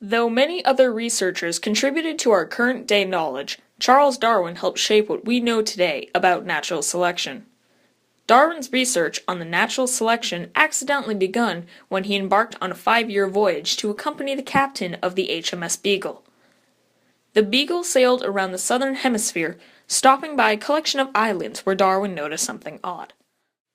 Though many other researchers contributed to our current-day knowledge, Charles Darwin helped shape what we know today about natural selection. Darwin's research on the natural selection accidentally begun when he embarked on a 5-year voyage to accompany the captain of the HMS Beagle. The Beagle sailed around the southern hemisphere, stopping by a collection of islands where Darwin noticed something odd.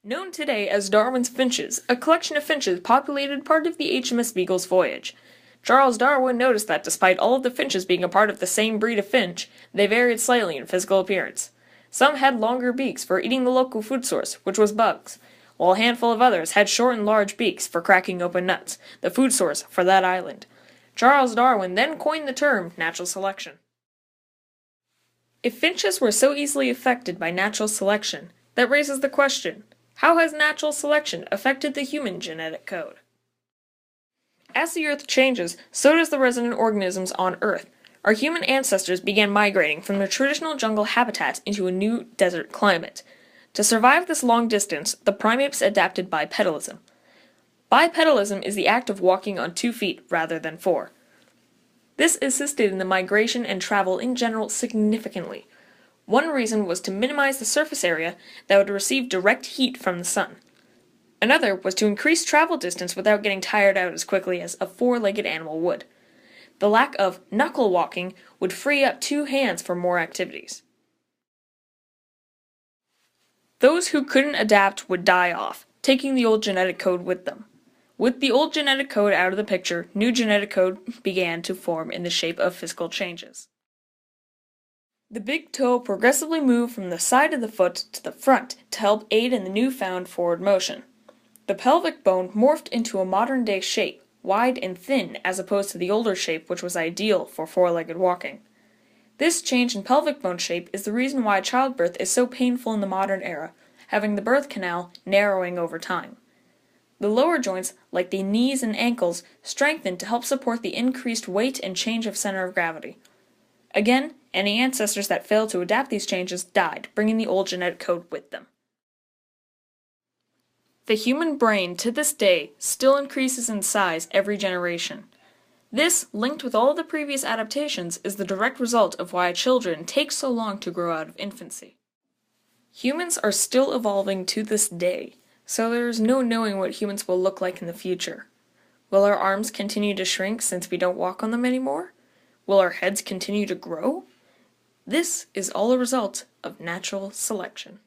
Known today as Darwin's finches, a collection of finches populated part of the HMS Beagle's voyage. Charles Darwin noticed that despite all of the finches being a part of the same breed of finch, they varied slightly in physical appearance. Some had longer beaks for eating the local food source, which was bugs, while a handful of others had short and large beaks for cracking open nuts, the food source for that island. Charles Darwin then coined the term natural selection. If finches were so easily affected by natural selection, that raises the question, how has natural selection affected the human genetic code? As the Earth changes, so does the resident organisms on Earth. Our human ancestors began migrating from their traditional jungle habitats into a new desert climate. To survive this long distance, the primates adapted bipedalism. Bipedalism is the act of walking on 2 feet rather than 4. This assisted in the migration and travel in general significantly. One reason was to minimize the surface area that would receive direct heat from the sun. Another was to increase travel distance without getting tired out as quickly as a 4-legged animal would. The lack of knuckle walking would free up 2 hands for more activities. Those who couldn't adapt would die off, taking the old genetic code with them. With the old genetic code out of the picture, new genetic code began to form in the shape of physical changes. The big toe progressively moved from the side of the foot to the front to help aid in the newfound forward motion. The pelvic bone morphed into a modern-day shape, wide and thin as opposed to the older shape which was ideal for 4-legged walking. This change in pelvic bone shape is the reason why childbirth is so painful in the modern era, having the birth canal narrowing over time. The lower joints, like the knees and ankles, strengthened to help support the increased weight and change of center of gravity. Again, any ancestors that failed to adapt these changes died, bringing the old genetic code with them. The human brain, to this day, still increases in size every generation. This, linked with all of the previous adaptations, is the direct result of why children take so long to grow out of infancy. Humans are still evolving to this day, so there is no knowing what humans will look like in the future. Will our arms continue to shrink since we don't walk on them anymore? Will our heads continue to grow? This is all a result of natural selection.